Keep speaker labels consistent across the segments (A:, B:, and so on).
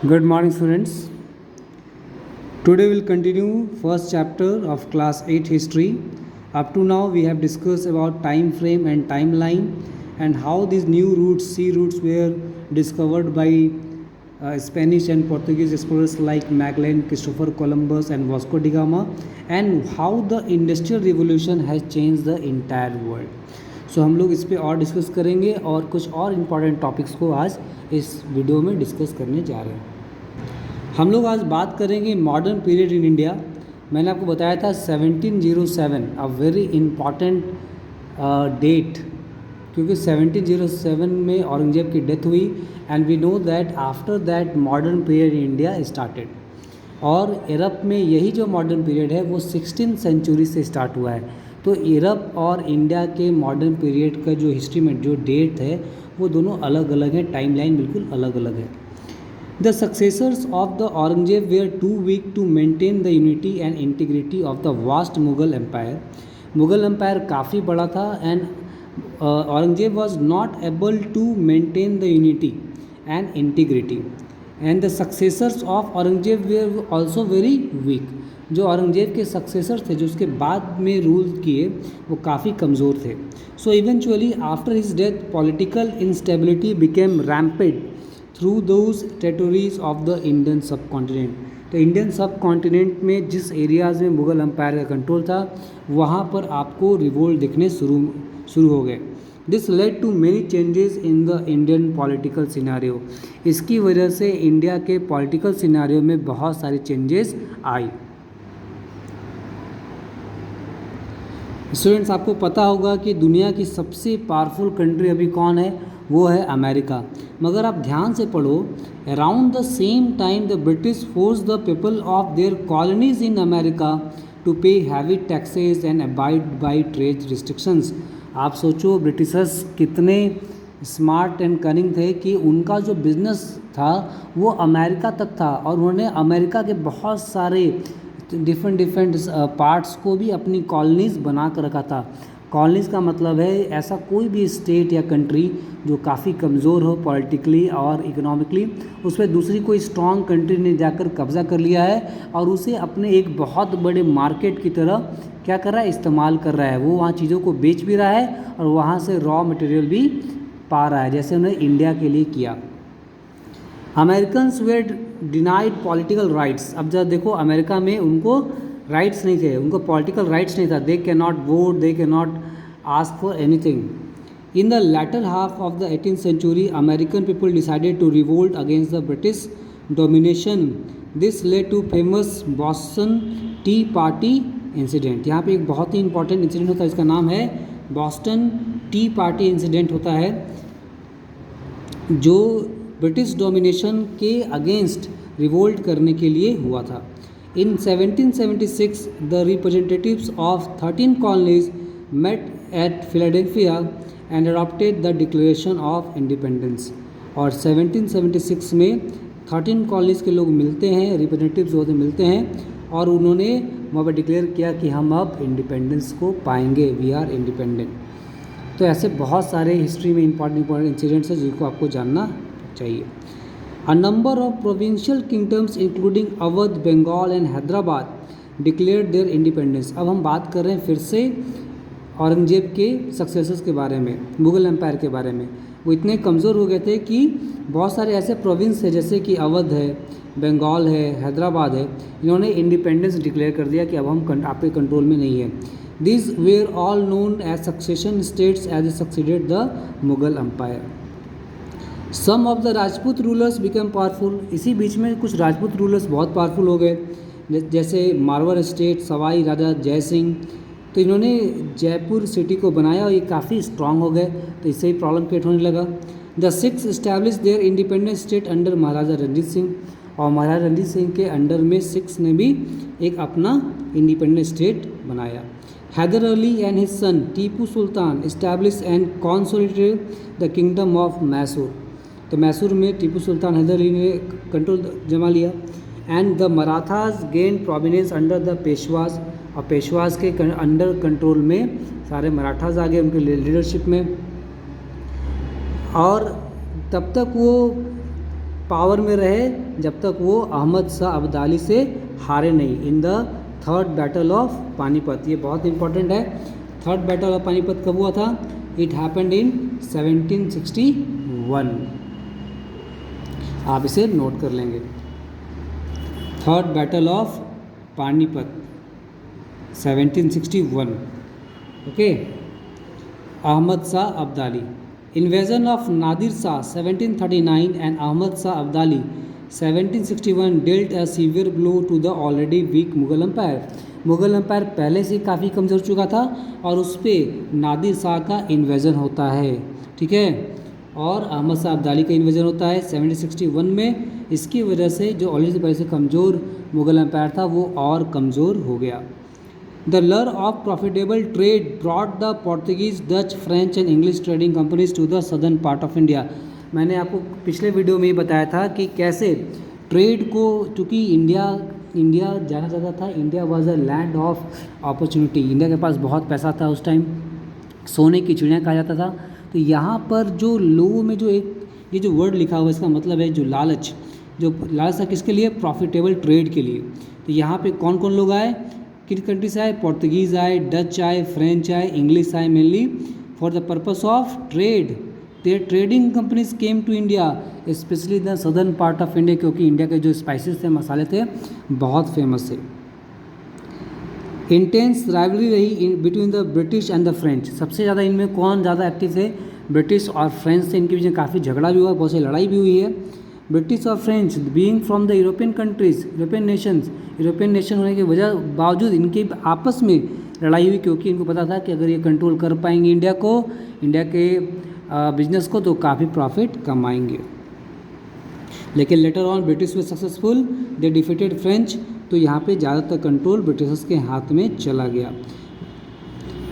A: Good morning, students. Today we'll continue first chapter of class 8 history. Up to now we have discussed about time frame and timeline and how these new routes, sea routes, were discovered by Spanish and Portuguese explorers like Magellan, Christopher Columbus and Vasco da Gama, and how the industrial revolution has changed the entire world. सो हम लोग इस पर और discuss करेंगे और कुछ और important topics को आज इस वीडियो में डिस्कस करने जा रहे हैं। हम लोग आज बात करेंगे मॉडर्न पीरियड इन इंडिया। मैंने आपको बताया था 1707 अ वेरी इम्पॉर्टेंट डेट, क्योंकि 1707 में औरंगजेब की डेथ हुई and we know that after that modern period in India started. और यूरोप में यही जो मॉडर्न पीरियड है वो 16th सेंचुरी से स्टार्ट हुआ है। तो यूरोप और इंडिया के मॉडर्न पीरियड का जो हिस्ट्री में जो डेट है वो दोनों अलग अलग है, टाइमलाइन बिल्कुल अलग अलग है। The successors of the Aurangzeb were too weak to maintain the unity and integrity of the vast Mughal empire. Mughal empire काफ़ी बड़ा था and Aurangzeb was not able to maintain the unity and integrity and the successors of Aurangzeb were also very weak. जो औरंगजेब के successors थे, जो उसके बाद में रूल किए, वो काफ़ी कमज़ोर थे। So eventually after his death political instability became rampant through those territories of the Indian subcontinent. तो इंडियन सब कॉन्टिनेंट में जिस एरियाज़ में मुग़ल एम्पायर का कंट्रोल था वहाँ पर आपको रिवोल्ट दिखने शुरू हो गए। This led to many changes in the Indian political scenario. इसकी वजह से इंडिया के पॉलिटिकल सिनारियो में बहुत सारी चेंजेस आई। स्टूडेंट्स, आपको पता होगा कि दुनिया की सबसे पावरफुल कंट्री अभी कौन है? वो है अमेरिका। मगर आप ध्यान से पढ़ो, around the same time the British force the people of their colonies in America to pay heavy taxes and abide by trade restrictions. आप सोचो ब्रिटिशर्स कितने स्मार्ट एंड कनिंग थे कि उनका जो बिजनेस था वो अमेरिका तक था और उन्होंने अमेरिका के बहुत सारे डिफरेंट पार्ट्स को भी अपनी कॉलोनीज़ बना कर रखा था। कॉलोनीज़ का मतलब है ऐसा कोई भी स्टेट या कंट्री जो काफ़ी कमज़ोर हो पॉलिटिकली और इकोनॉमिकली, उस पर दूसरी कोई स्ट्रॉन्ग कंट्री ने जाकर कब्ज़ा कर लिया है और उसे अपने एक बहुत बड़े मार्केट की तरह क्या कर रहा है, इस्तेमाल कर रहा है। वो वहाँ चीज़ों को बेच भी रहा है और वहाँ से रॉ मटेरियल भी पा रहा है, जैसे उन्होंने इंडिया के लिए किया। Americans were denied political rights. अब जब देखो अमेरिका में उनको राइट्स नहीं थे, उनको पॉलिटिकल राइट्स नहीं था। They can not vote, they can not ask for anything. In the latter half of the 18th century American people decided to revolt against the British domination. This led to famous Boston tea party incident. यहाँ पे एक बहुत ही important incident होता है, इसका नाम है Boston tea party incident होता है, जो ब्रिटिश डोमिनेशन के अगेंस्ट रिवोल्ट करने के लिए हुआ था। In 1776 the representatives of 13 colonies met at Philadelphia and adopted the declaration of independence. और 1776 में 13 कॉलोनीज के लोग मिलते हैं, रिप्रेजेंटेटिव्स होते मिलते हैं और उन्होंने वहाँ पर डिक्लेयर किया कि हम अब इंडिपेंडेंस को पाएंगे, वी आर इंडिपेंडेंट। तो ऐसे बहुत सारे हिस्ट्री में इंपॉर्टेंट इंसिडेंट्स हैं जिनको आपको जानना चाहिए। A number of provincial kingdoms including Awadh, Bengal and Hyderabad declared their independence। अब हम बात कर रहे हैं फिर से औरंगजेब के सक्सेसर्स के बारे में, मुग़ल एम्पायर के बारे में। वो इतने कमज़ोर हो गए थे कि बहुत सारे ऐसे प्रोविंस है जैसे कि अवध है, बंगाल है, हैदराबाद है, इन्होंने इंडिपेंडेंस डिक्लेयर कर दिया कि अब हम आपके कंट्रोल में नहीं है। These were all known as succession states as they succeeded the Mughal empire. Some of the Rajput rulers become powerful. इसी बीच में कुछ राजपूत रूलर्स बहुत पावरफुल हो गए, जैसे मारवाड़ स्टेट, सवाई राजा जय सिंह। तो इन्होंने जयपुर सिटी को बनाया और ये काफ़ी स्ट्रांग हो गए, तो इससे ही प्रॉब्लम क्रिएट होने लगा। The Sikhs establish their independent state under Maharaja Ranjit Singh. और महाराजा रणजीत सिंह के अंडर में सिक्स ने भी एक अपना इंडिपेंडेंट स्टेट बनाया। Hyder Ali and his son Tipu Sultan establish and consolidated the kingdom of Mysore. तो मैसूर में टीपू सुल्तान हैदर अली ने कंट्रोल जमा लिया। And the Marathas gain prominence under the Peshwas. और पेशवाज के अंडर कंट्रोल में सारे मराठाज आ गए उनके लीडरशिप में। और तब तक वो पावर में रहे जब तक वो अहमद शाह अब्दाली से हारे नहीं in the third battle of Panipat. ये बहुत इंपॉर्टेंट है। थर्ड बैटल ऑफ पानीपत कब हुआ था? It happened in 1761। आप इसे नोट कर लेंगे। Third battle of Panipat 1761। Okay. Ahmad Shah Abdali. Invasion of Nadir Shah 1739 and Ahmad Shah Abdali 1761 dealt a severe blow to the already weak Mughal empire. Mughal empire पहले से काफ़ी कमज़ोर चुका था और उस पर नादिर शाह का इन्वेजन होता है, ठीक है, और अहमद शाह अब्दाली का इन्वेजन होता है 1761 में। इसकी वजह से जो ऑलरेडी पहले से कमज़ोर मुग़ल एम्पायर था वो और कमज़ोर हो गया। The lure of profitable trade brought the Portuguese, Dutch, French and English trading companies to the southern part of India. मैंने आपको पिछले वीडियो में ही बताया था कि कैसे ट्रेड को, चूँकि इंडिया जाना चाहता था, India was a land of opportunity, India के पास बहुत पैसा था उस टाइम, सोने की चिड़िया कहा जाता था। तो यहाँ पर जो लोगों में जो एक ये जो वर्ड लिखा हुआ है इसका मतलब है जो लालच था किसके लिए? प्रॉफिटेबल ट्रेड के लिए। तो यहाँ पे कौन कौन लोग आए, किन कंट्री से आए? पोर्तुगीज़ आए, डच आए, फ्रेंच आए, इंग्लिश आए, mainly for the purpose of trade. Their trading companies came to India specially the southern part of India, क्योंकि इंडिया के जो स्पाइसेस थे, मसाले थे, बहुत फेमस थे। इंटेंस राइवलरी रही between the British and the French. सबसे ज़्यादा इनमें कौन ज़्यादा एक्टिव थे? ब्रिटिश और फ्रेंच से इनके बीच में काफ़ी झगड़ा भी हुआ, बहुत सी लड़ाई भी हुई है। ब्रिटिश और French being from the European countries, European nation होने की वजह बावजूद इनके आपस में लड़ाई हुई, क्योंकि इनको पता था कि अगर ये कंट्रोल कर पाएंगे इंडिया के बिजनेस को, तो काफ़ी प्रॉफिट कमाएंगे। लेकिन लेटर ऑन ब्रिटिश में सक्सेसफुल, दे डिफीटेड फ्रेंच। तो यहाँ पे ज़्यादातर कंट्रोल ब्रिटिशर्स के हाथ में चला गया।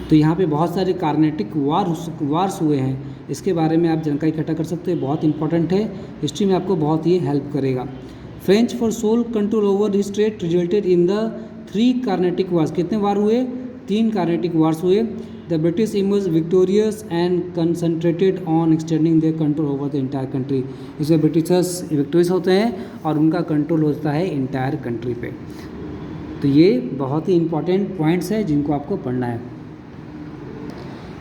A: तो यहाँ पे बहुत सारे कार्नेटिक वार्स हुए हैं, इसके बारे में आप जानकारी इकट्ठा कर सकते हैं, बहुत इंपॉर्टेंट है, हिस्ट्री में आपको बहुत ही हेल्प करेगा। French for sole control over his state resulted in the 3 Carnatic wars. कितने वार हुए? 3 कार्नेटिक वार्स हुए। The British emerge victorious and concentrated on extending their control over the entire country. इसमें ब्रिटिशर्स विक्टोरियस होते हैं और उनका कंट्रोल होता है इंटायर कंट्री पे। तो ये बहुत ही इंपॉर्टेंट पॉइंट्स है जिनको आपको पढ़ना है।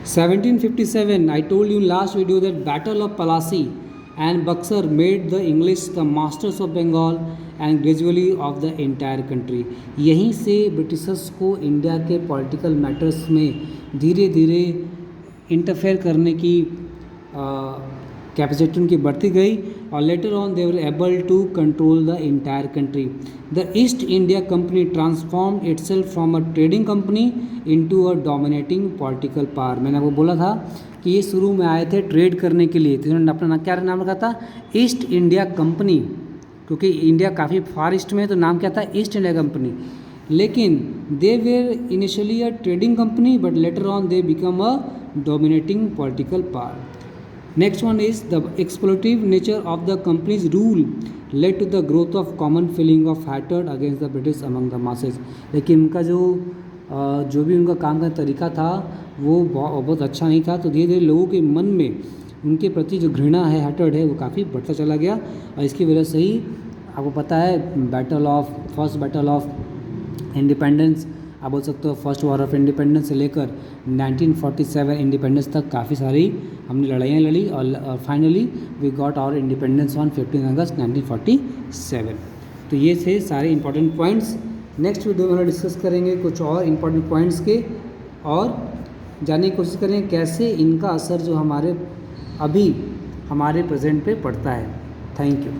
A: 1757, I told you in last video that Battle of Palasi and Buxar made the English the masters of Bengal and gradually of the entire country। यहीं से ब्रिटिशर्स को इंडिया के पॉलिटिकल मैटर्स में धीरे धीरे इंटरफेयर करने की कैपेसिटी उनकी बढ़ती गई और later on they were able to control the entire country. The East India Company transformed itself from a trading company into a dominating political power. मैंने आपको बोला था कि ये शुरू में आए थे ट्रेड करने के लिए, तो इन्होंने अपना क्या नाम रखा था? ईस्ट इंडिया कंपनी, क्योंकि इंडिया काफ़ी फार ईस्ट में है तो नाम क्या था? East India company. लेकिन they were initially a trading company but later on they become a dominating political power. Next one is the exploitative nature of the company's rule led to the growth of common feeling of hatred against the British among the masses। लेकिन उनका जो भी उनका काम का तरीका था वो बहुत अच्छा नहीं था, तो धीरे धीरे लोगों के मन में उनके प्रति जो घृणा है, हैटर्ड है, वो काफ़ी बढ़ता चला गया। और इसकी वजह से ही आपको पता है फर्स्ट बैटल ऑफ इंडिपेंडेंस, आप बोल सकते हो फर्स्ट वॉर ऑफ इंडिपेंडेंस से लेकर 1947 इंडिपेंडेंस तक काफ़ी सारी हमने लड़ाइयाँ लड़ी और finally we got our independence on 15 August 1947। तो ये थे सारे इंपॉर्टेंट पॉइंट्स। नेक्स्ट वीडियो में हम डिस्कस करेंगे कुछ और इंपॉर्टेंट पॉइंट्स के और जानने की कोशिश करेंगे कैसे इनका असर जो हमारे प्रेजेंट पे पड़ता है। Thank you.